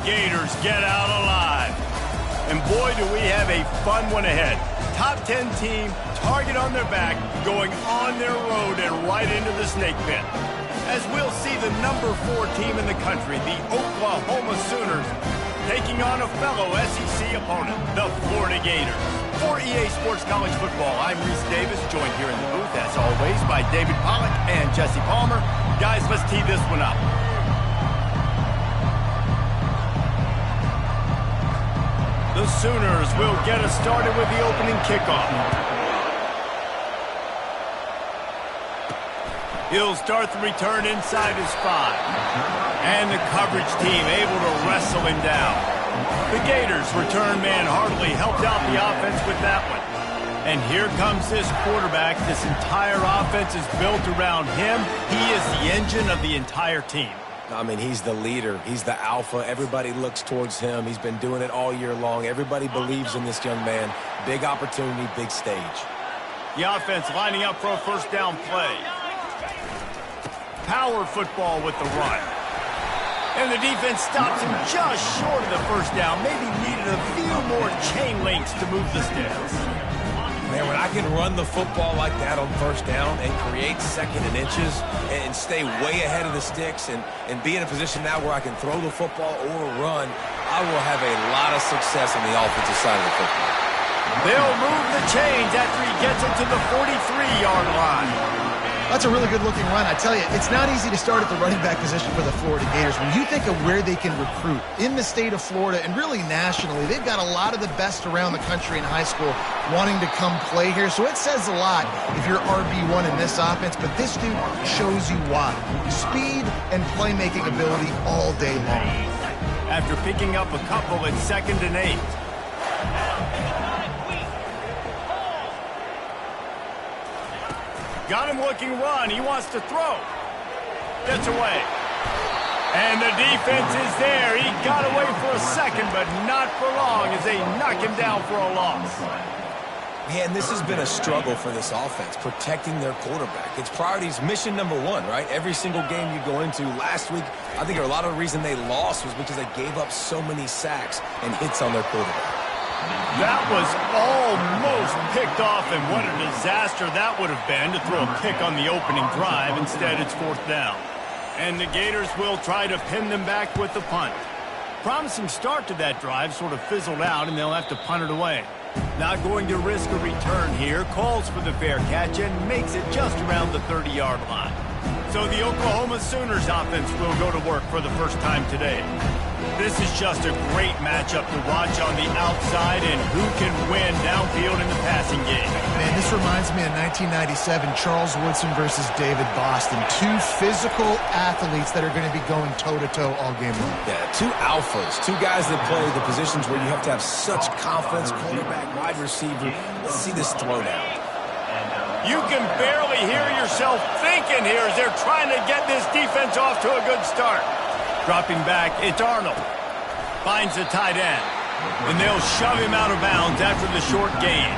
Gators get out alive. And boy, do we have a fun one ahead. Top 10 team, target on their back, going on their road and right into the snake pit. As we'll see the number 4 team in the country, the Oklahoma Sooners, taking on a fellow SEC opponent, the Florida Gators. For EA Sports College Football, I'm Reese Davis, joined here in the booth, as always, by David Pollack and Jesse Palmer. Guys, let's tee this one up. The Sooners will get us started with the opening kickoff. He'll start the return inside his 5. And the coverage team able to wrestle him down. The Gators return man hardly helped out the offense with that one. And here comes this quarterback. This entire offense is built around him. He is the engine of the entire team. I mean, he's the leader. He's the alpha. Everybody looks towards him. He's been doing it all year long. Everybody believes in this young man. Big opportunity, big stage. The offense lining up for a first down play. Power football with the run. And the defense stops him just short of the first down. Maybe needed a few more chain links to move the sticks. Man, when I can run the football like that on first down and create second and inches and stay way ahead of the sticks and be in a position now where I can throw the football or run, I will have a lot of success on the offensive side of the football. They'll move the chains after he gets it to the 43-yard line. That's a really good-looking run. I tell you, it's not easy to start at the running back position for the Florida Gators. When you think of where they can recruit in the state of Florida and really nationally, they've got a lot of the best around the country in high school wanting to come play here. So it says a lot if you're RB1 in this offense, but this dude shows you why. Speed and playmaking ability all day long. After picking up a couple at 2nd and 8. Got him looking run. He wants to throw. Gets away. And the defense is there. He got away for a second, but not for long as they knock him down for a loss. Man, this has been a struggle for this offense, protecting their quarterback. It's priorities, mission number 1, right? Every single game you go into. Last week, I think a lot of the reason they lost was because they gave up so many sacks and hits on their quarterback. That was almost picked off, and what a disaster that would have been to throw a pick on the opening drive. Instead, it's 4th down. And the Gators will try to pin them back with the punt. Promising start to that drive, sort of fizzled out, and they'll have to punt it away. Not going to risk a return here. Calls for the fair catch and makes it just around the 30-yard line. So the Oklahoma Sooners offense will go to work for the first time today. This is just a great matchup to watch on the outside and who can win downfield in the passing game. Man, this reminds me of 1997, Charles Woodson versus David Boston. 2 physical athletes that are going to be going toe-to-toe all game long. Yeah, 2 alphas, 2 guys that play the positions where you have to have such confidence, quarterback, wide receiver. Let's see this throwdown. You can barely hear yourself thinking here as they're trying to get this defense off to a good start. Dropping back, it's Arnold. Finds the tight end. And they'll shove him out of bounds after the short gain.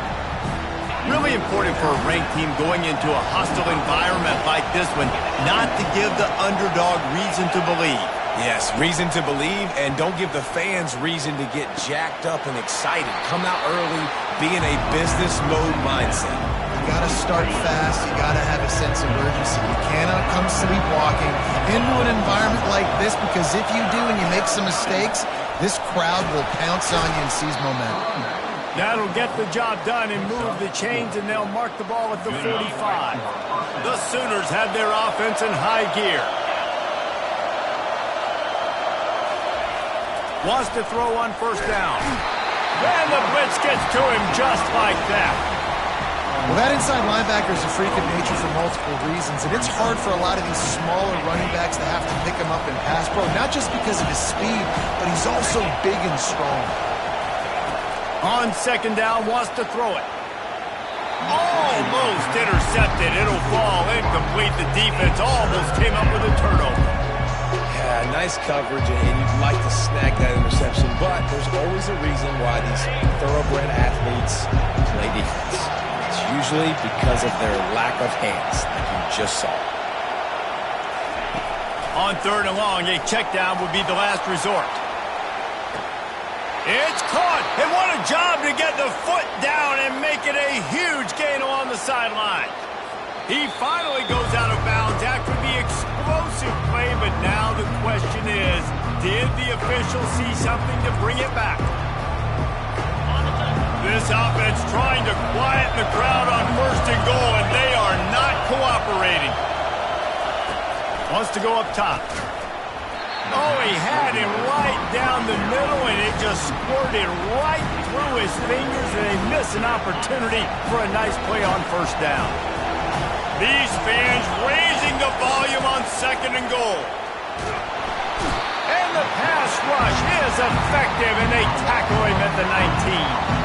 Really important for a ranked team going into a hostile environment like this one, not to give the underdog reason to believe. Yes, reason to believe, and don't give the fans reason to get jacked up and excited. Come out early, be in a business mode mindset. You got to start fast. You got to have a sense of urgency. You cannot come sleepwalking into an environment like this, because if you do and you make some mistakes, this crowd will pounce on you and seize momentum. That'll get the job done and move the chains, and they'll mark the ball at the 45. The Sooners have their offense in high gear. Wants to throw on first down. And the blitz gets to him just like that. Well, that inside linebacker is a freak of nature for multiple reasons, and it's hard for a lot of these smaller running backs to have to pick him up in pass pro, not just because of his speed, but he's also big and strong. On 2nd down, wants to throw it. Almost intercepted. It'll fall incomplete. The defense almost came up with a turnover. Yeah, nice coverage, and you'd like to snag that interception, but there's always a reason why these thoroughbred athletes play defense. It's usually because of their lack of hands, like you just saw. On 3rd and long, a check down would be the last resort. It's caught, and what a job to get the foot down and make it a huge gain along the sideline. He finally goes out of bounds after the explosive play, but now the question is, did the official see something to bring it back? This offense trying to quiet the crowd on 1st and goal, and they are not cooperating. Wants to go up top. Oh, he had him right down the middle, and it just squirted right through his fingers, and they miss an opportunity for a nice play on 1st down. These fans raising the volume on 2nd and goal. And the pass rush is effective, and they tackle him at the 19.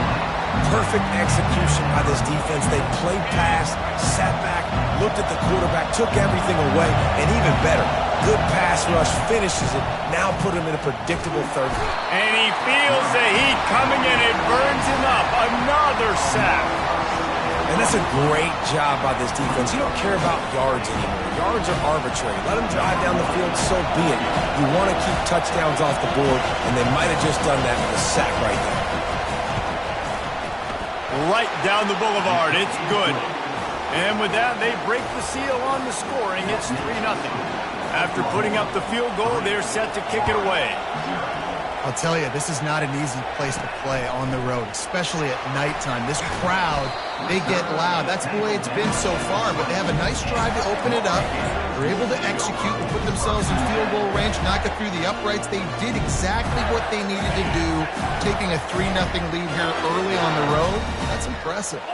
Perfect execution by this defense. They played pass, sat back, looked at the quarterback, took everything away, and even better, good pass rush, finishes it, now put him in a predictable 30. And he feels the heat coming, and it burns him up. Another sack. And that's a great job by this defense. You don't care about yards anymore. Yards are arbitrary. Let them drive down the field, so be it. You want to keep touchdowns off the board, and they might have just done that with a sack right there. Right down the boulevard. It's good. And with that, they break the seal on the scoring. It's 3-0. After putting up the field goal, they're set to kick it away. I'll tell you, this is not an easy place to play on the road, especially at nighttime. This crowd, they get loud. That's the way it's been so far, but they have a nice drive to open it up. They're able to execute and put themselves in field goal range, knock it through the uprights. They did exactly what they needed to do, taking a 3-0 lead here early on the road. That's impressive.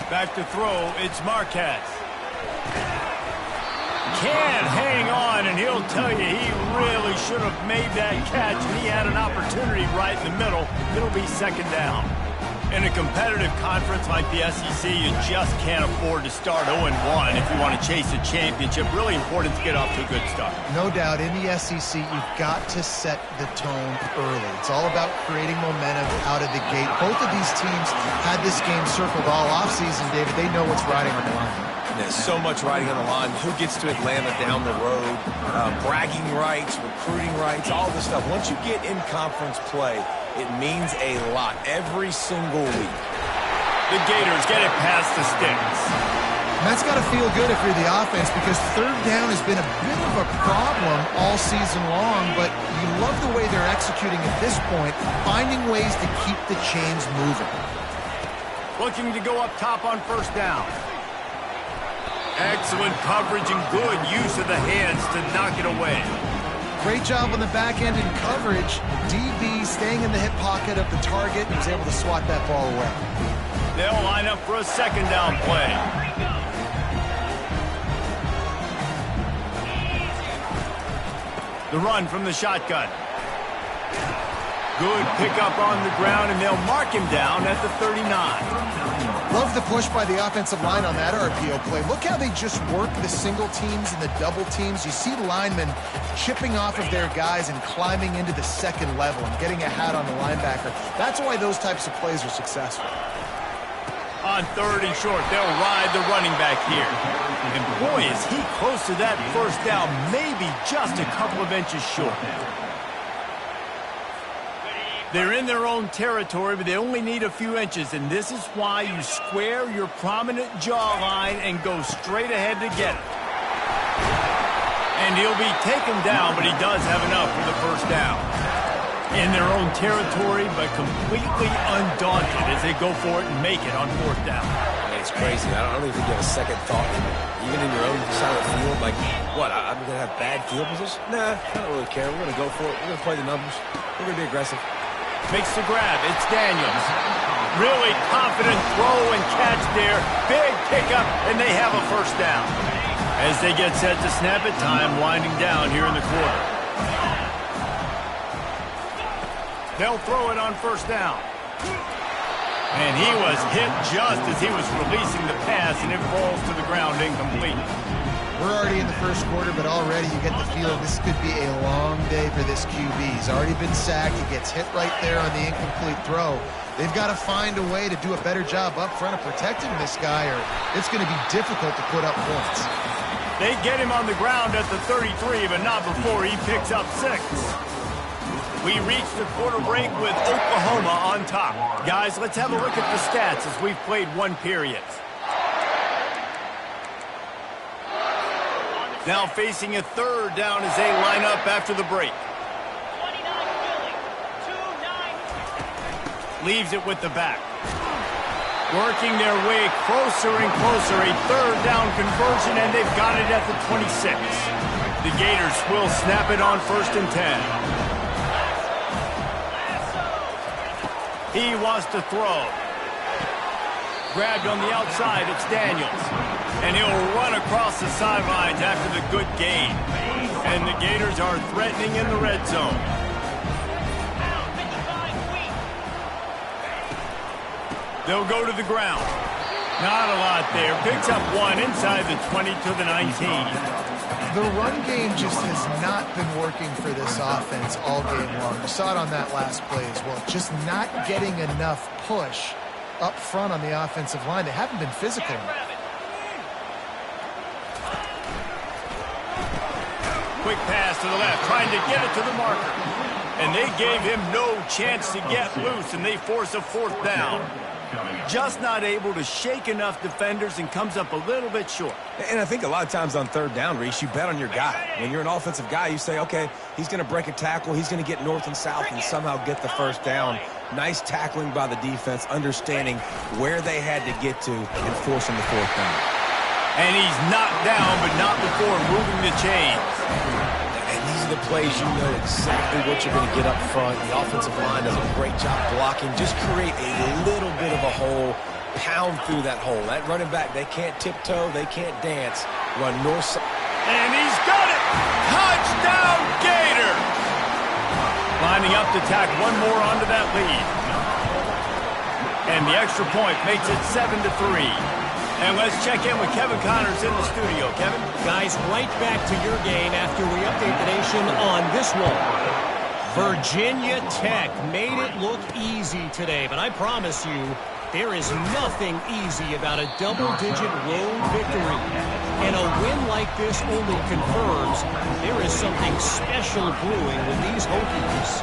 Back to throw, it's Marquez. Can't hang on, and he'll tell you he really should have made that catch, and he had an opportunity right in the middle. It'll be 2nd down. In a competitive conference like the SEC, you just can't afford to start 0-1 if you want to chase a championship. Really important to get off to a good start. No doubt, in the SEC, you've got to set the tone early. It's all about creating momentum out of the gate. Both of these teams had this game circled all offseason, David. They know what's riding on the line. There's so much riding on the line. Who gets to Atlanta down the road? Bragging rights, recruiting rights, all this stuff. Once you get in conference play, it means a lot every single week. The Gators get it past the sticks. And that's got to feel good if you're the offense, because 3rd down has been a bit of a problem all season long, but you love the way they're executing at this point, finding ways to keep the chains moving. Looking to go up top on 1st down. Excellent coverage and good use of the hands to knock it away. Great job on the back end in coverage. DB staying in the hip pocket of the target and was able to swat that ball away. They'll line up for a 2nd down play. The run from the shotgun. Good pickup on the ground, and they'll mark him down at the 39. Love the push by the offensive line on that RPO play. Look how they just work the single teams and the double teams. You see linemen chipping off of their guys and climbing into the 2nd level and getting a hat on the linebacker. That's why those types of plays are successful. On 3rd and short, they'll ride the running back here. And boy, is he close to that 1st down, maybe just a couple of inches short. They're in their own territory, but they only need a few inches, and this is why you square your prominent jawline and go straight ahead to get it. And he'll be taken down, but he does have enough for the 1st down. In their own territory, but completely undaunted as they go for it and make it on 4th down. I mean, it's crazy. I don't even give a second thought. Even in your own side of the field, like, what, I'm going to have bad field position? Nah, I don't really care. We're going to go for it. We're going to play the numbers. We're going to be aggressive. Makes the grab. It's Daniels. Really confident throw and catch there. Big pickup, and they have a 1st down. As they get set to snap it, time winding down here in the quarter. They'll throw it on 1st down. And he was hit just as he was releasing the pass, and it falls to the ground incomplete. We're already in the 1st quarter, but already you get the feeling this could be a long day for this QB. He's already been sacked. He gets hit right there on the incomplete throw. They've got to find a way to do a better job up front of protecting this guy, or it's going to be difficult to put up points. They get him on the ground at the 33, but not before he picks up 6. We reached the quarter break with Oklahoma on top. Guys, let's have a look at the stats as we've played one period. Now facing a third down as they line up after the break. Leaves it with the back. Working their way closer and closer. A third down conversion, and they've got it at the 26. The Gators will snap it on 1st and 10. He wants to throw. Grabbed on the outside, it's Daniels. And he'll run across the sidelines after the good gain. And the Gators are threatening in the red zone. They'll go to the ground. Not a lot there. Picks up one inside the 20 to the 19. The run game just has not been working for this offense all game long. You saw it on that last play as well. Just not getting enough push up front on the offensive line. They haven't been physical enough. Quick pass to the left, trying to get it to the marker. And they gave him no chance to get loose, and they force a 4th down. Just not able to shake enough defenders and comes up a little bit short. And I think a lot of times on 3rd down, Reese, you bet on your guy. When you're an offensive guy, you say, okay, he's going to break a tackle, he's going to get north and south and somehow get the 1st down. Nice tackling by the defense, understanding where they had to get to and forcing the 4th down. And he's knocked down, but not before moving the chains. And these are the plays you know exactly what you're going to get up front. The offensive line does a great job blocking. Just create a little bit of a hole, pound through that hole. That running back, they can't tiptoe, they can't dance. Run north side. And he's got it! Touchdown, Gator! Lining up to tack one more onto that lead. And the extra point makes it 7-3. And let's check in with Kevin Connors in the studio. Kevin? Guys, right back to your game after we update the nation on this one. Virginia Tech made it look easy today, but I promise you, there is nothing easy about a double-digit road victory. And a win like this only confirms there is something special brewing with these Hokies.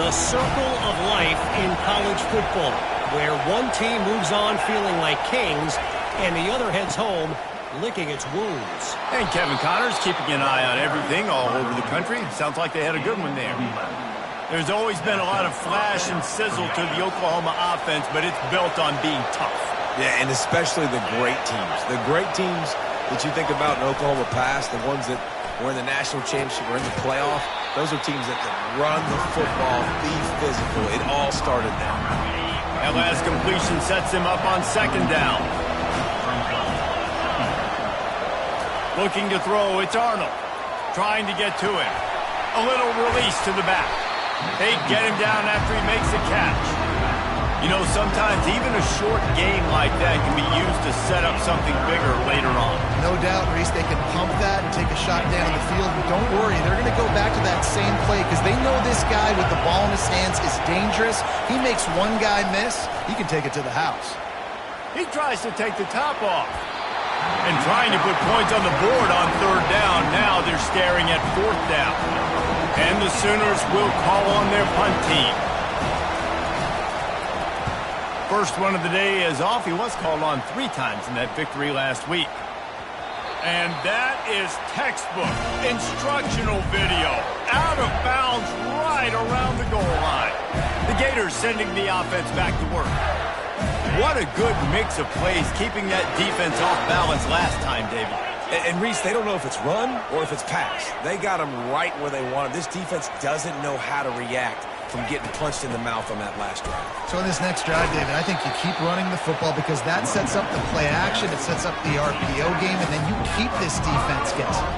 The circle of life in college football, where one team moves on feeling like kings, and the other heads home licking its wounds. And Kevin Connors keeping an eye on everything all over the country. Sounds like they had a good one there. There's always been a lot of flash and sizzle to the Oklahoma offense, but it's built on being tough. Yeah, and especially the great teams. The great teams that you think about in Oklahoma past, the ones that were in the national championship or in the playoff, those are teams that can run the football, be physical. It all started there. That last completion sets him up on 2nd down. Looking to throw, it's Arnold. Trying to get to him. A little release to the back. They get him down after he makes the catch. You know, sometimes even a short game like that can be used to set up something bigger later on. No doubt, Reese, they can pump that and take a shot down the field. But don't worry, they're going to go back to that same play because they know this guy with the ball in his hands is dangerous. He makes one guy miss, he can take it to the house. He tries to take the top off. And trying to put points on the board on 3rd down. Now they're staring at 4th down. And the Sooners will call on their punt team. First one of the day is off. He was called on 3 times in that victory last week. And that is textbook instructional video. Out of bounds right around the goal line. The Gators sending the offense back to work. What a good mix of plays, keeping that defense off balance last time, David. And Reese, they don't know if it's run or if it's pass. They got them right where they want them. This defense doesn't know how to react from getting punched in the mouth on that last drive. So in this next drive, David, I think you keep running the football because that sets up the play action, it sets up the RPO game, and then you keep this defense guessing.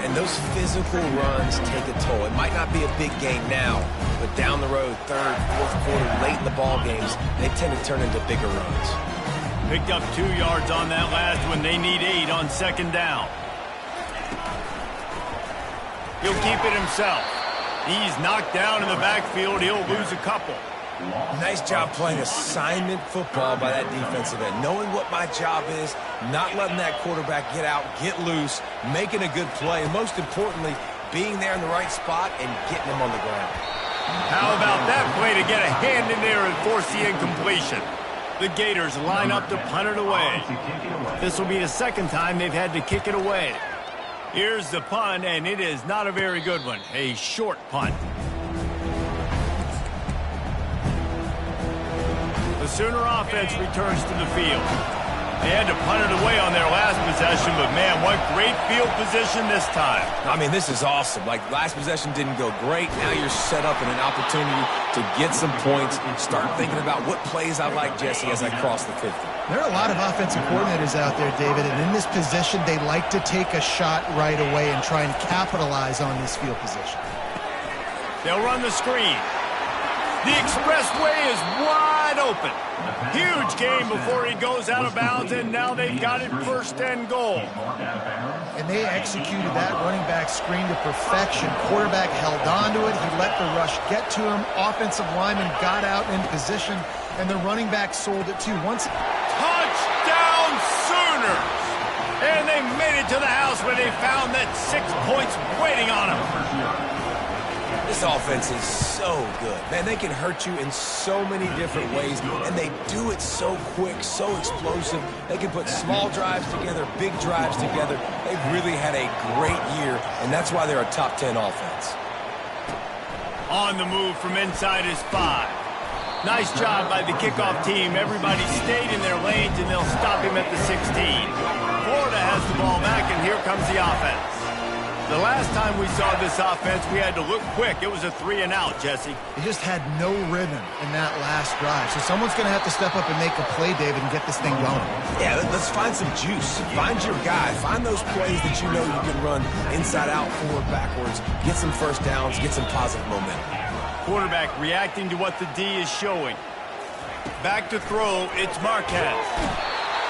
And those physical runs take a toll. It might not be a big game now, but down the road, 3rd, 4th quarter, late in the ball games, they tend to turn into bigger runs. Picked up 2 yards on that last one. They need 8 on 2nd down. He'll keep it himself. He's knocked down in the backfield. He'll lose a couple. Nice job playing assignment football by that defensive end. Knowing what my job is, not letting that quarterback get out, get loose, making a good play, and most importantly, being there in the right spot and getting him on the ground. How about that play to get a hand in there and force the incompletion? The Gators line up to punt it away. This will be the second time they've had to kick it away. Here's the punt, and it is not a very good one. A short punt. The Sooner offense returns to the field. They had to punt it away on their last possession, but man, what great field position this time. I mean, this is awesome. Like, last possession didn't go great. Now you're set up in an opportunity to get some points. Start thinking about what plays I like, Jesse, as I cross the 50. There are a lot of offensive coordinators out there, David, and in this position, they like to take a shot right away and try and capitalize on this field position. They'll run the screen. The expressway is wide open. Huge game before he goes out of bounds, and now they've got it first and goal. And they executed that running back screen to perfection. Quarterback held on to it. He let the rush get to him. Offensive lineman got out in position, and the running back sold it too. Touchdown Sooners! And they made it to the house where they found that 6 points waiting on them. This offense is so good. Man, they can hurt you in so many different ways, and they do it so quick, so explosive. They can put small drives together, big drives together. They've really had a great year, and that's why they're a top 10 offense. On the move from inside his 5. Nice job by the kickoff team. Everybody stayed in their lanes, and they'll stop him at the 16. Florida has the ball back, and here comes the offense. The last time we saw this offense, we had to look quick. It was a 3-and-out, Jesse. He just had no rhythm in that last drive. So someone's going to have to step up and make a play, David, and get this thing going. Yeah, let's find some juice. Find your guy. Find those plays that you know you can run inside out, forward, backwards. Get some first downs. Get some positive momentum. Quarterback reacting to what the D is showing. Back to throw. It's Marquez.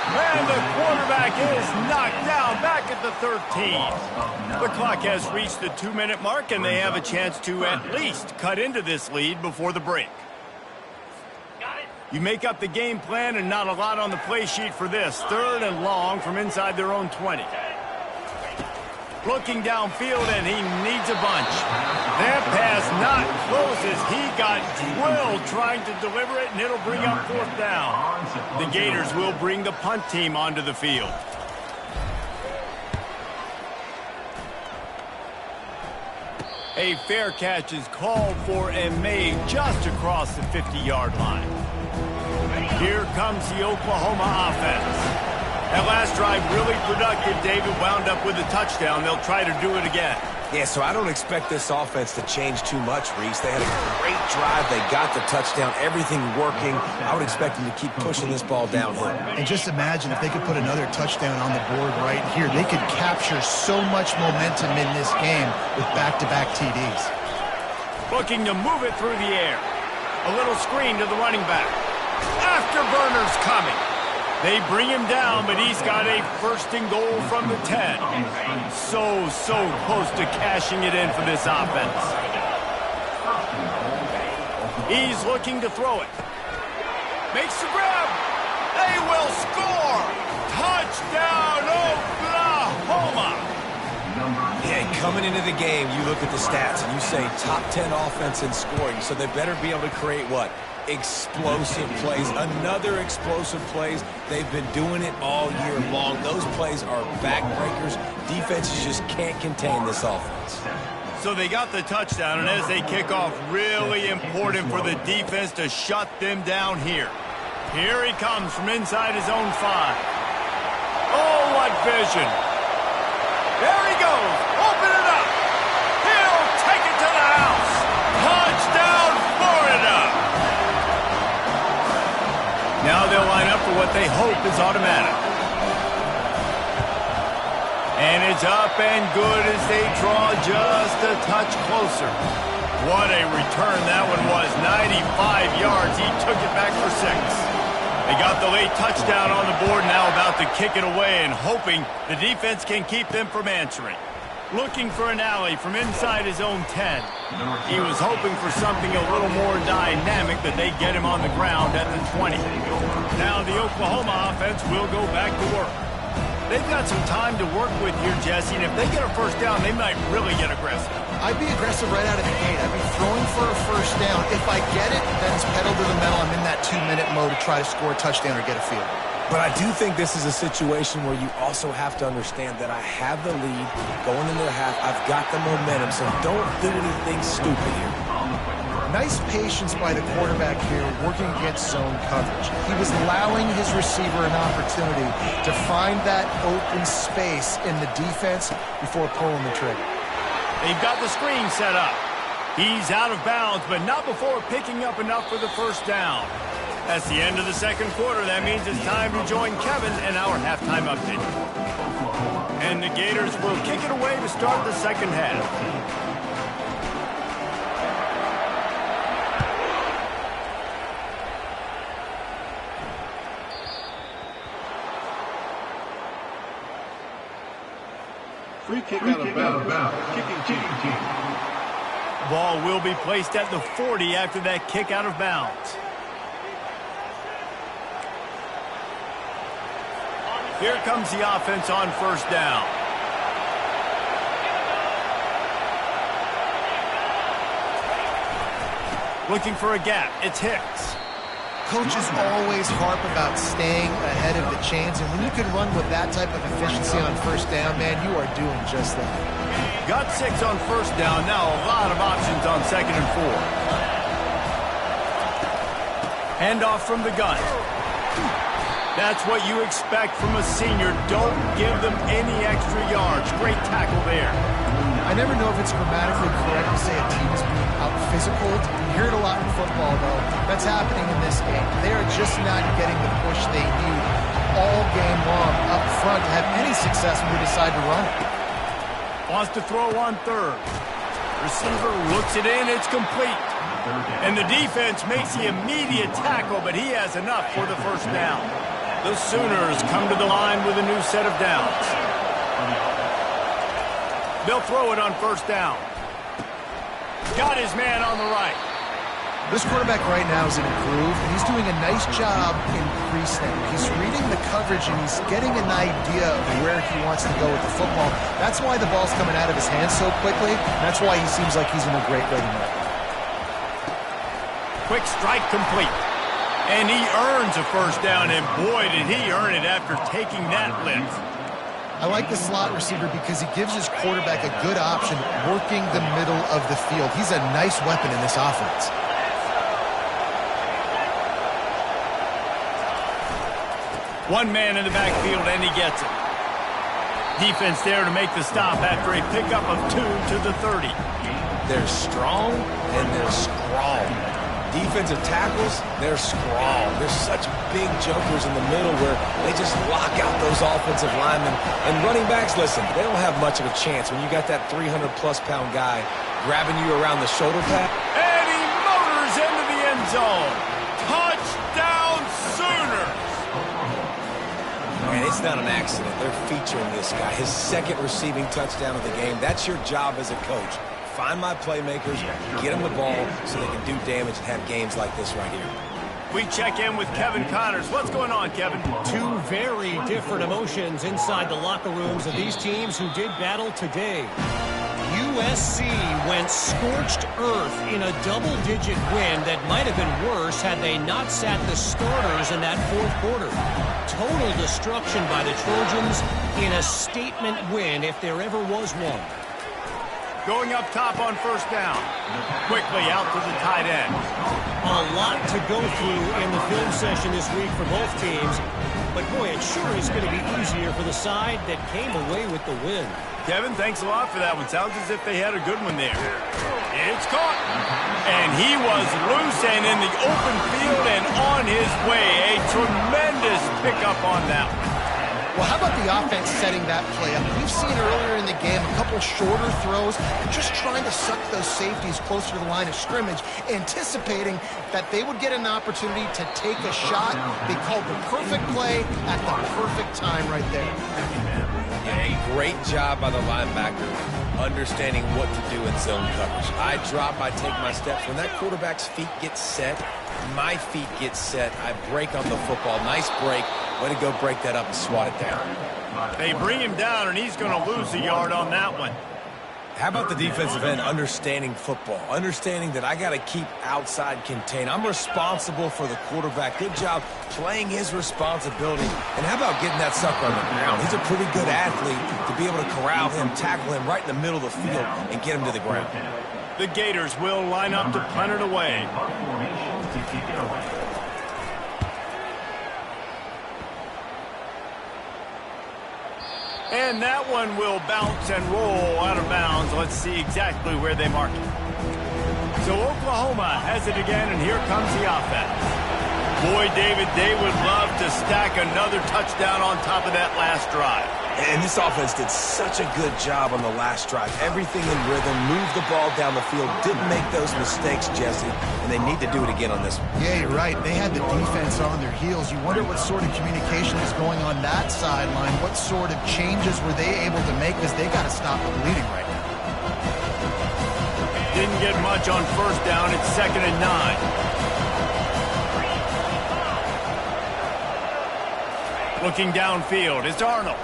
And the quarterback is knocked down back at the 13. The clock has reached the 2-minute mark, and they have a chance to at least cut into this lead before the break. You make up the game plan and not a lot on the play sheet for this. 3rd and long from inside their own 20. Looking downfield, and he needs a bunch. That pass not close as he got drilled trying to deliver it, and it'll bring up 4th down. The Gators will bring the punt team onto the field. A fair catch is called for and made just across the 50-yard line. Here comes the Oklahoma offense. That last drive really productive. David wound up with a touchdown. They'll try to do it again. Yeah, so I don't expect this offense to change too much, Reese. They had a great drive. They got the touchdown. Everything working. I would expect them to keep pushing this ball downhill. And just imagine if they could put another touchdown on the board right here. They could capture so much momentum in this game with back-to-back TDs. Looking to move it through the air. A little screen to the running back. Afterburner's coming. They bring him down, but he's got a 1st and goal from the 10. So close to cashing it in for this offense. He's looking to throw it. Makes the grab. They will score. Touchdown, Oklahoma. Yeah, coming into the game, you look at the stats and you say top 10 offense in scoring, so they better be able to create what? Explosive plays. Another explosive plays. They've been doing it all year long. Those plays are backbreakers. Defenses just can't contain this offense. So they got the touchdown, and as they kick off, really important for the defense to shut them down here. Here he comes from inside his own 5. Oh, what vision. There he goes. Open it up. He'll take it to the house. Touchdown, Florida. Now they'll line up for what they hope is automatic. And it's up and good as they draw just a touch closer. What a return that one was. 95 yards. He took it back for 6. They got the late touchdown on the board, now about to kick it away and hoping the defense can keep them from answering. Looking for an alley from inside his own 10. He was hoping for something a little more dynamic, that they get him on the ground at the 20. Now the Oklahoma offense will go back to work. They've got some time to work with here, Jesse, and if they get a 1st down, they might really get aggressive. I'd be aggressive right out of the gate. I'd be throwing for a 1st first down. If I get it, then it's pedal to the metal. I'm in that 2-minute mode to try to score a touchdown or get a field. But I do think this is a situation where you also have to understand that I have the lead going into the half. I've got the momentum, so don't do anything stupid here. Nice patience by the quarterback here working against zone coverage. He was allowing his receiver an opportunity to find that open space in the defense before pulling the trigger. They've got the screen set up. He's out of bounds, but not before picking up enough for the first down. That's the end of the second quarter. That means it's time to join Kevin and our halftime update. And the Gators will kick it away to start the second half. Free kick out of bounds. Kicking team. Ball will be placed at the 40 after that kick out of bounds. Here comes the offense on first down. Looking for a gap. It's Hicks. Coaches always harp about staying ahead of the chains, and when you can run with that type of efficiency on first down, man, you are doing just that. Got 6 on first down. Now a lot of options on 2nd and 4. Handoff from the gun. That's what you expect from a senior. Don't give them any extra yards. Great tackle there. I never know if it's grammatically correct to say a team is being out-physicaled. You hear it a lot in football, though. That's happening in this game. They are just not getting the push they need all game long up front to have any success when we decide to run it. Wants to throw on 3rd. Receiver looks it in. It's complete. And the defense makes the immediate tackle, but he has enough for the first down. The Sooners come to the line with a new set of downs. They'll throw it on first down. Got his man on the right. This quarterback right now is in a groove, and he's doing a nice job in pre-snap. He's reading the coverage, and he's getting an idea of where he wants to go with the football. That's why the ball's coming out of his hands so quickly. That's why he seems like he's in a great ready mode. Quick strike complete. And he earns a first down, and boy, did he earn it after taking that lift. I like the slot receiver because he gives his quarterback a good option working the middle of the field. He's a nice weapon in this offense. One man in the backfield, and he gets it. Defense there to make the stop after a pickup of 2 to the 30. They're strong, and they're scrawl. Defensive tackles, they're scrawl. They're such big jokers in the middle where they just lock out those offensive linemen. And running backs, listen, they don't have much of a chance when you got that 300-plus-pound guy grabbing you around the shoulder pad. And he motors into the end zone. Touchdown, Sooners! And it's not an accident. They're featuring this guy. His 2nd receiving touchdown of the game. That's your job as a coach. Find my playmakers, get them the ball so they can do damage and have games like this right here. We check in with Kevin Connors. What's going on, Kevin? 2 very different emotions inside the locker rooms of these teams who did battle today. USC went scorched earth in a double-digit win that might have been worse had they not sat the starters in that 4th quarter. Total destruction by the Trojans in a statement win if there ever was one. Going up top on first down. Quickly out to the tight end. A lot to go through in the film session this week for both teams. But boy, it sure is going to be easier for the side that came away with the win. Kevin, thanks a lot for that one. Sounds as if they had a good one there. It's caught. And he was loose and in the open field and on his way. A tremendous pickup on that one. Well, how about the offense setting that play up? We've seen earlier in the game a couple shorter throws, just trying to suck those safeties closer to the line of scrimmage, anticipating that they would get an opportunity to take a shot. They called the perfect play at the perfect time right there. A great job by the linebacker understanding what to do in zone coverage. I drop, I take my steps. When that quarterback's feet get set, my feet get set. I break on the football. Nice break. Way to go break that up and swat it down. They bring him down, and he's going to lose a yard on that one. How about the defensive end understanding football, understanding that I got to keep outside contain. I'm responsible for the quarterback. Good job playing his responsibility. And how about getting that sucker on the ground? He's a pretty good athlete to be able to corral him, tackle him right in the middle of the field, and get him to the ground. The Gators will line up to punt it away. And that one will bounce and roll out of bounds. Let's see exactly where they mark it. So Oklahoma has it again, and here comes the offense. Boy, David, they would love to stack another touchdown on top of that last drive. And this offense did such a good job on the last drive. Everything in rhythm, moved the ball down the field, didn't make those mistakes, Jesse, and they need to do it again on this one. Yeah, you're right. They had the defense on their heels. You wonder what sort of communication is going on that sideline. What sort of changes were they able to make, because they got to stop the bleeding right now. Didn't get much on first down. It's 2nd and 9. Looking downfield, it's Arnold.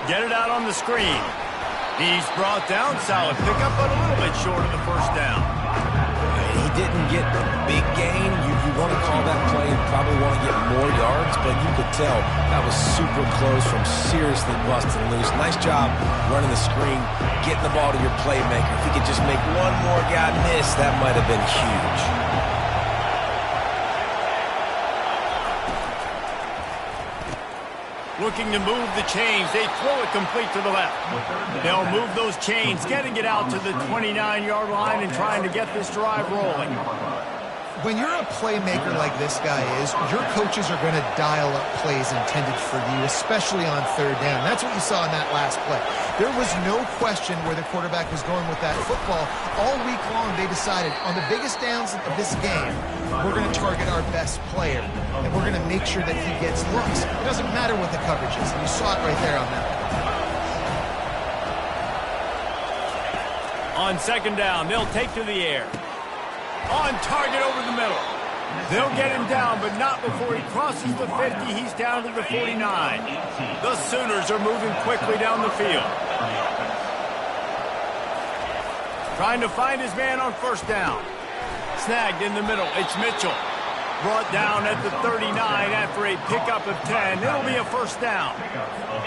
Get it out on the screen. He's brought down. Solid pickup, but a little bit short of the first down. He didn't get a big gain. You want to call that play and probably want to get more yards, but you could tell that was super close from seriously busting loose. Nice job running the screen, getting the ball to your playmaker. If he could just make one more guy miss, that might have been huge. Looking to move the chains. They throw it complete to the left. They'll move those chains, getting it out to the 29-yard line and trying to get this drive rolling. When you're a playmaker like this guy is, your coaches are going to dial up plays intended for you, especially on third down. That's what you saw in that last play. There was no question where the quarterback was going with that football. All week long, they decided on the biggest downs of this game, we're going to target our best player, and we're going to make sure that he gets looks. It doesn't matter what the coverage is, and you saw it right there on that. On 2nd down, they'll take to the air. On target over the middle. They'll get him down, but not before he crosses the 50. He's down to the 49. The Sooners are moving quickly down the field. Trying to find his man on first down. Snagged in the middle. It's Mitchell. Brought down at the 39 after a pickup of 10. It'll be a first down.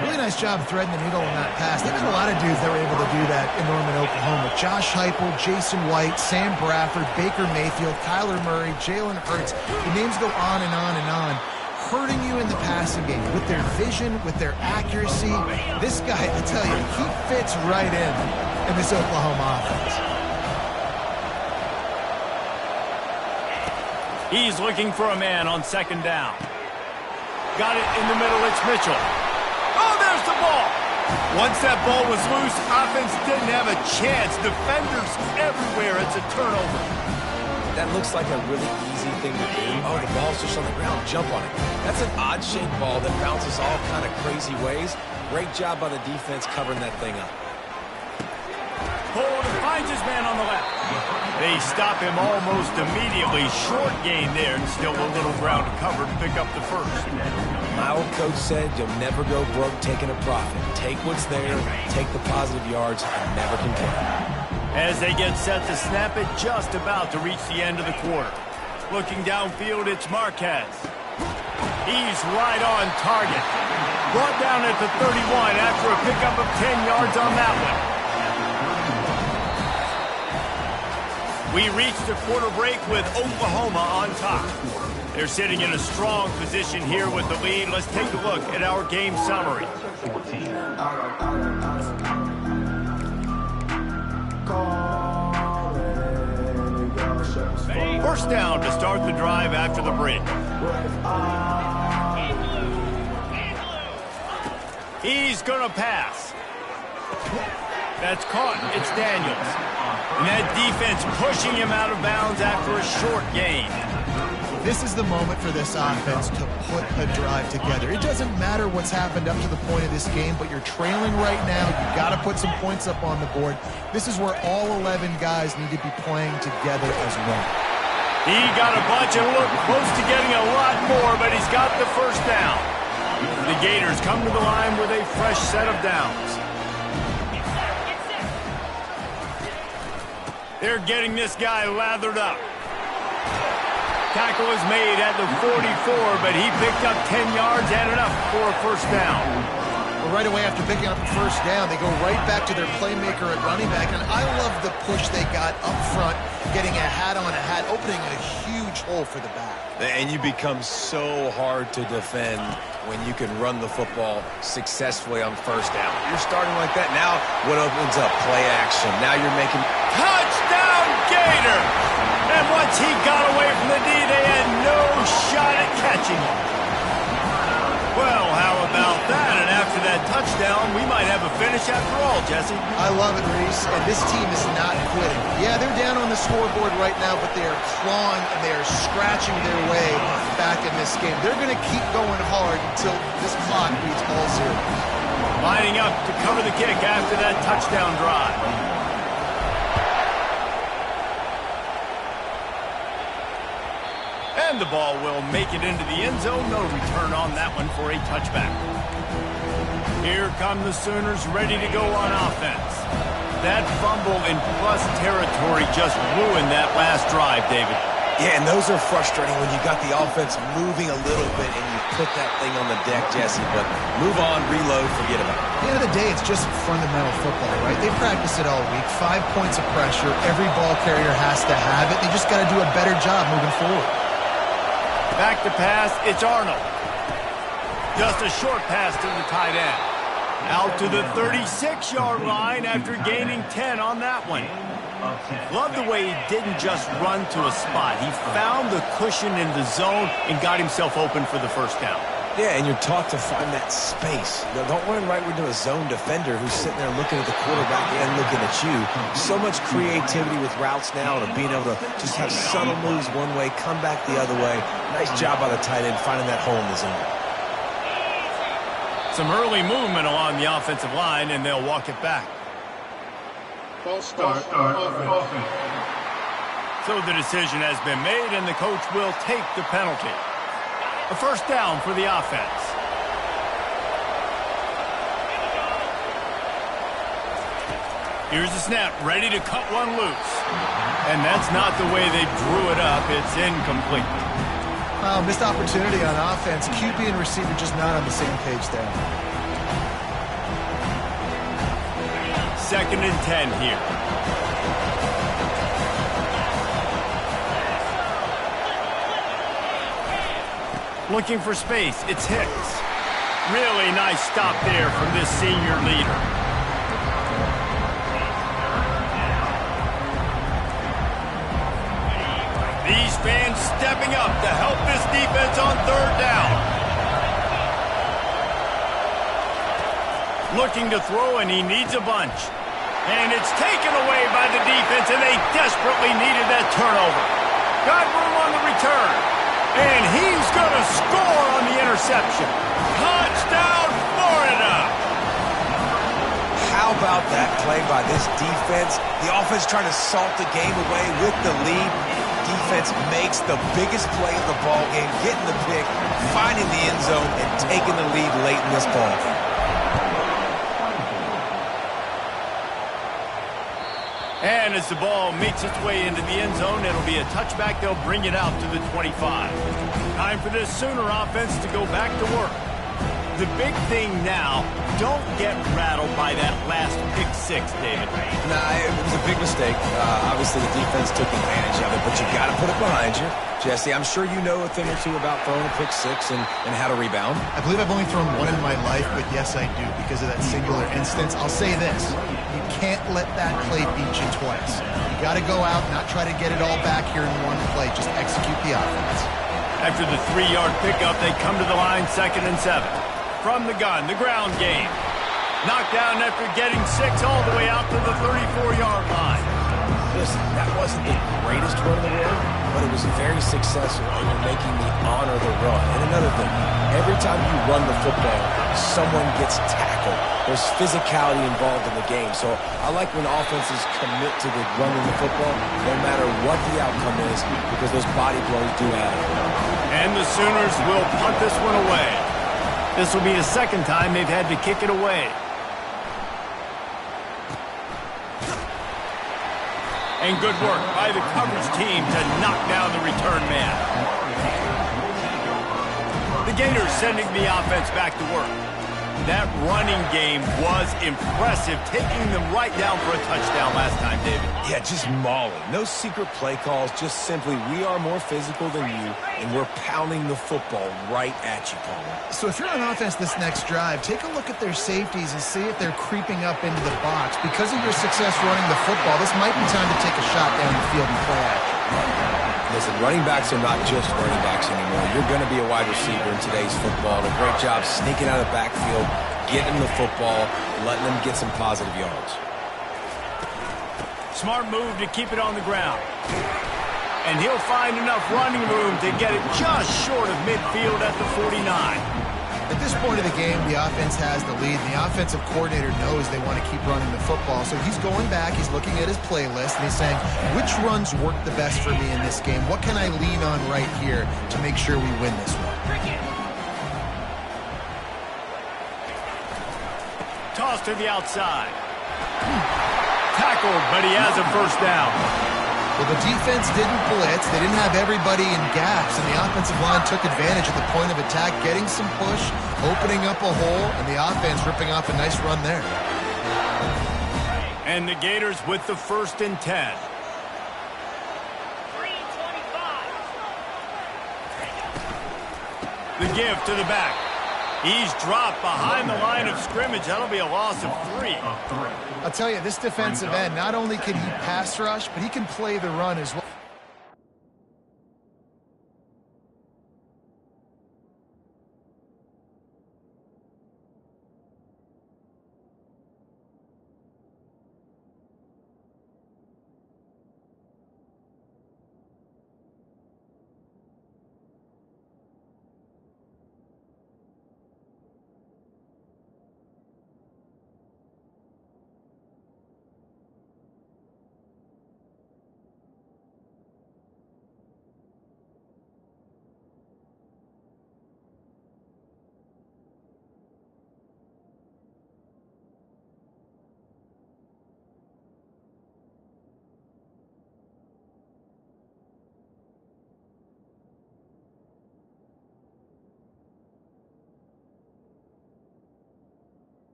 Really nice job threading the needle in that pass. They've got a lot of dudes that were able to do that in Norman, Oklahoma. Josh Heupel, Jason White, Sam Bradford, Baker Mayfield, Kyler Murray, Jalen Hurts. The names go on and on and on. Hurting you in the passing game with their vision, with their accuracy. This guy, I tell you, he fits right in this Oklahoma offense. He's looking for a man on 2nd down. Got it in the middle. It's Mitchell. Oh, there's the ball. Once that ball was loose, offense didn't have a chance. Defenders everywhere. It's a turnover. That looks like a really easy thing to do. Oh, the ball's just on the ground. Jump on it. That's an odd-shaped ball that bounces all kind of crazy ways. Great job by the defense covering that thing up. Hold and finds his man on the left. They stop him almost immediately. Short gain there, and still a little ground to cover to pick up the first. My old coach said you'll never go broke taking a profit. Take what's there, take the positive yards, and never complain. As they get set to snap it, just about to reach the end of the quarter. Looking downfield, it's Marquez. He's right on target. Brought down at the 31 after a pickup of 10 yards on that one. We reach the quarter break with Oklahoma on top. They're sitting in a strong position here with the lead. Let's take a look at our game summary. First down to start the drive after the break. He's going to pass. That's caught. It's Daniels. And that defense pushing him out of bounds after a short gain. This is the moment for this offense to put a drive together. It doesn't matter what's happened up to the point of this game, but you're trailing right now. You've got to put some points up on the board. This is where all 11 guys need to be playing together as one. He got a bunch and looked close to getting a lot more, but he's got the first down. The Gators come to the line with a fresh set of downs. They're getting this guy lathered up. Tackle was made at the 44, but he picked up 10 yards and enough for a first down. Well, right away after picking up a first down, they go right back to their playmaker at running back, and I love the push they got up front, getting a hat on a hat, opening a huge hole for the back. And you become so hard to defend when you can run the football successfully on first down. You're starting like that. Now what opens up? Play action. Now you're making... Touchdown, Gator! And once he got away from the D, they had no shot at catching him. Well, how about that? And after that touchdown, we might have a finish after all, Jesse. I love it, Reese, and this team is not quitting. Yeah, they're down on the scoreboard right now, but they are clawing and they are scratching their way back in this game. They're going to keep going hard until this clock reads all zeros. Lining up to cover the kick after that touchdown drive. And the ball will make it into the end zone. No return on that one for a touchback. Here come the Sooners ready to go on offense. That fumble in plus territory just ruined that last drive, David. Yeah, and those are frustrating when you got the offense moving a little bit and you put that thing on the deck, Jesse. But move on, reload, forget about it. At the end of the day, it's just fundamental football, right? They practice it all week. 5 points of pressure. Every ball carrier has to have it. They just got to do a better job moving forward. Back to pass, it's Arnold. Just a short pass to the tight end. Out to the 36-yard line after gaining 10 on that one. Love the way he didn't just run to a spot. He found the cushion in the zone and got himself open for the first down. Yeah, and you're taught to find that space. Don't run right into a zone defender who's sitting there looking at the quarterback and looking at you. So much creativity with routes now and being able to just have subtle moves one way, come back the other way. Nice job by the tight end finding that hole in the zone. Some early movement along the offensive line, and they'll walk it back. False start. Offense. So the decision has been made, and the coach will take the penalty. A first down for the offense. Here's the snap, ready to cut one loose. And that's not the way they drew it up. It's incomplete. Missed opportunity on offense. QB and receiver just not on the same page there. 2nd and 10 here. Looking for space, it's Hicks. Really nice stop there from this senior leader. These fans stepping up to help this defense on 3rd down. Looking to throw, and he needs a bunch. And it's taken away by the defense, and they desperately needed that turnover. Got room on the return. And he's going to score on the interception. Touchdown, Florida! How about that play by this defense? The offense trying to salt the game away with the lead. Defense makes the biggest play of the ball game, getting the pick, finding the end zone, and taking the lead late in this ball game. And as the ball makes its way into the end zone, it'll be a touchback. They'll bring it out to the 25. Time for this Sooner offense to go back to work. The big thing now, don't get rattled by that last pick 6, David. Nah, it was a big mistake. Obviously, the defense took advantage of it, but you got to put it behind you. Jesse, I'm sure you know a thing or two about throwing a pick 6 and how to rebound. I believe I've only thrown one in my life, but yes, I do because of that singular instance. I'll say this. You can't let that play beat you twice. You got to go out, not try to get it all back here in one play. Just execute the offense. After the 3-yard pickup, they come to the line 2nd and 7. From the gun, the ground game. Knocked down after getting 6 all the way out to the 34-yard line. Listen, that wasn't the greatest run in the world, but it was very successful, and you're making me honor the run. And another thing, every time you run the football, someone gets tackled. There's physicality involved in the game. So I like when offenses commit to the running the football, no matter what the outcome is, because those body blows do add up. And the Sooners will punt this one away. This will be the 2nd time they've had to kick it away. And good work by the coverage team to knock down the return man. The Gators sending the offense back to work. That running game was impressive, taking them right down for a touchdown last time, David. Yeah, just mauling. No secret play calls, just simply we are more physical than you, and we're pounding the football right at you, Palmer. So if you're on offense this next drive, take a look at their safeties and see if they're creeping up into the box. Because of your success running the football, this might be time to take a shot down the field and play action. Listen, running backs are not just running backs anymore. You're going to be a wide receiver in today's football. A great job sneaking out of the backfield, getting them the football, letting them get some positive yards. Smart move to keep it on the ground. And he'll find enough running room to get it just short of midfield at the 49. At this point of the game, the offense has the lead, and the offensive coordinator knows they want to keep running the football. So he's going back, he's looking at his playlist, and he's saying, which runs work the best for me in this game? What can I lean on right here to make sure we win this one? Toss to the outside. Tackled, but he has a first down. Well, the defense didn't blitz. They didn't have everybody in gaps, and the offensive line took advantage at the point of attack, getting some push, opening up a hole, and the offense ripping off a nice run there. And the Gators with the 1st and 10. The give to the back. He's dropped behind the line of scrimmage. That'll be a loss of 3. I'll tell you, this defensive end, not only can he pass rush, but he can play the run as well.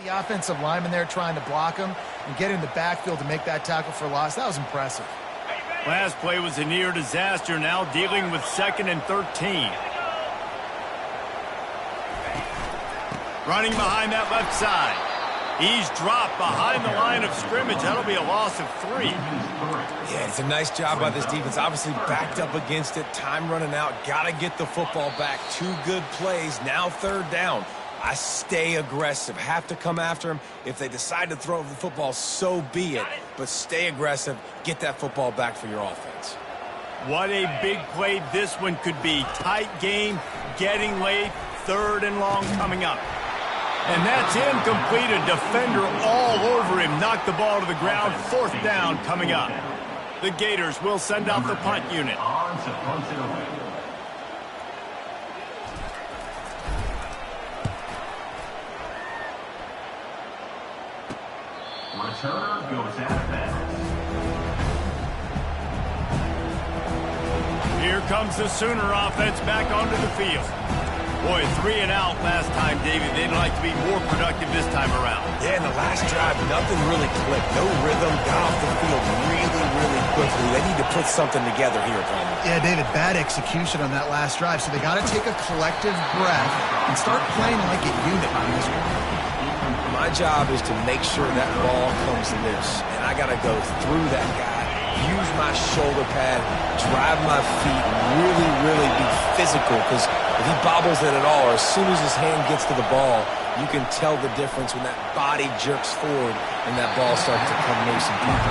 The offensive lineman there trying to block him and get in the backfield to make that tackle for loss. That was impressive. Last play was a near disaster, now dealing with 2nd and 13. Running behind that left side. He's dropped behind the line of scrimmage. That'll be a loss of 3. Yeah, it's a nice job by this defense. Obviously backed up against it. Time running out. Got to get the football back. 2 good plays. Now 3rd down. I stay aggressive. Have to come after him. If they decide to throw the football, so be it. But stay aggressive. Get that football back for your offense. What a big play this one could be. Tight game, getting late, 3rd and long coming up. And that's incomplete. A defender all over him. Knocked the ball to the ground. 4th down coming up. The Gators will send out the punt unit. Returner goes out of bounds. Here comes the Sooner offense back onto the field. Boy, 3 and out last time, David. They'd like to be more productive this time around. Yeah, in the last drive, nothing really clicked. No rhythm. Got off the field really, really quickly. They need to put something together here, Palmer. Yeah, David, bad execution on that last drive. So they got to take a collective breath and start playing like a unit on this one. My job is to make sure that ball comes loose, and I got to go through that guy, use my shoulder pad, drive my feet, really, really be physical, because if he bobbles it at all, or as soon as his hand gets to the ball, you can tell the difference when that body jerks forward and that ball starts to come loose and pop.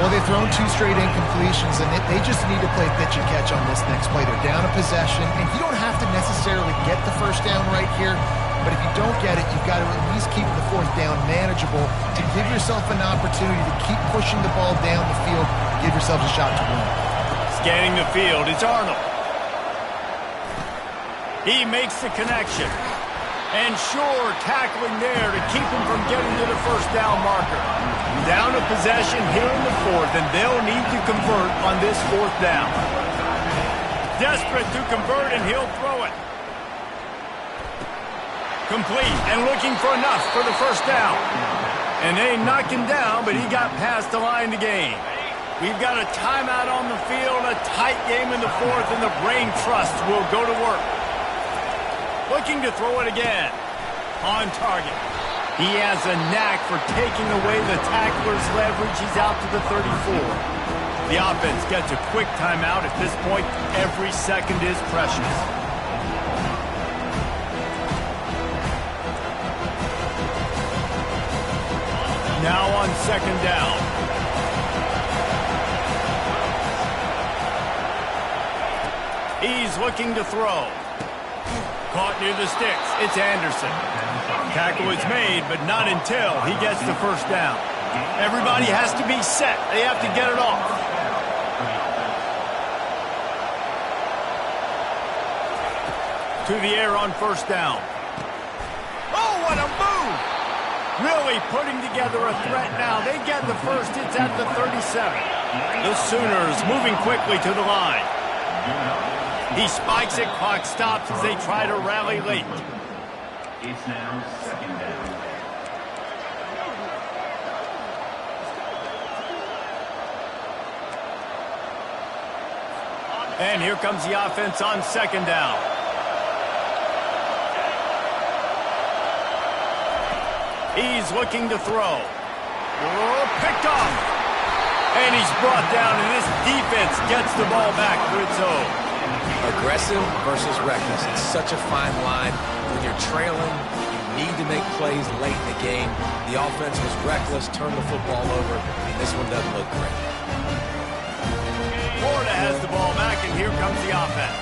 Well, they've thrown 2 straight incompletions, and they just need to play pitch and catch on this next play. They're down a possession, and you don't have to necessarily get the 1st down right here, but if you don't get it, you've got to at least keep the 4th down manageable to give yourself an opportunity to keep pushing the ball down the field, give yourselves a shot to win. Scanning the field, it's Arnold. He makes the connection. And sure, tackling there to keep him from getting to the 1st down marker. Down a possession here in the 4th, and they'll need to convert on this 4th down. Desperate to convert, and he'll throw it. Complete, and looking for enough for the 1st down. And they knocked him down, but he got past the line to gain. We've got a timeout on the field, a tight game in the 4th, and the brain trust will go to work. Looking to throw it again. On target. He has a knack for taking away the tackler's leverage. He's out to the 34. The offense gets a quick timeout. At this point, every second is precious. Now on 2nd down. He's looking to throw. Caught near the sticks. It's Anderson. Tackle is made, but not until he gets the 1st down. Everybody has to be set. They have to get it off. To the air on 1st down. Oh, what a move! Really putting together a threat now. They get the 1st. It's at the 37. The Sooners moving quickly to the line. He spikes it, clock stops as they try to rally late. It's now 2nd down. And here comes the offense on 2nd down. He's looking to throw. Oh, picked off. And he's brought down, and this defense gets the ball back for its own. Aggressive versus reckless. It's such a fine line. When you're trailing, you need to make plays late in the game. The offense was reckless, turned the football over, and this one doesn't look great. Florida has the ball back, and here comes the offense.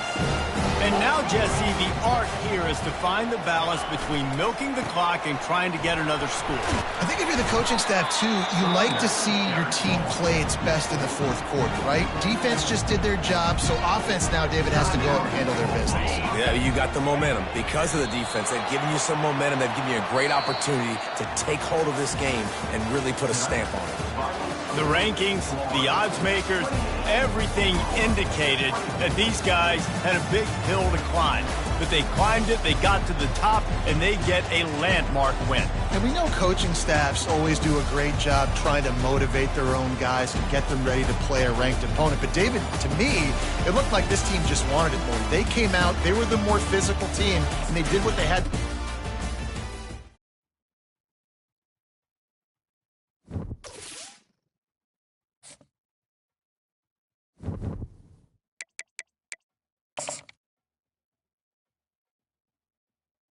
And now, Jesse, the art here is to find the balance between milking the clock and trying to get another score. I think if you're the coaching staff, too, you like to see your team play its best in the 4th quarter, right? Defense just did their job, so offense now, David, has to go out and handle their business. Yeah, you got the momentum. Because of the defense, they've given you some momentum. They've given you a great opportunity to take hold of this game and really put a stamp on it. The rankings, the odds makers, everything indicated that these guys had a big hill to climb. But they climbed it, they got to the top, and they get a landmark win. And we know coaching staffs always do a great job trying to motivate their own guys to get them ready to play a ranked opponent. But David, to me, it looked like this team just wanted it more. They came out, they were the more physical team, and they did what they had to.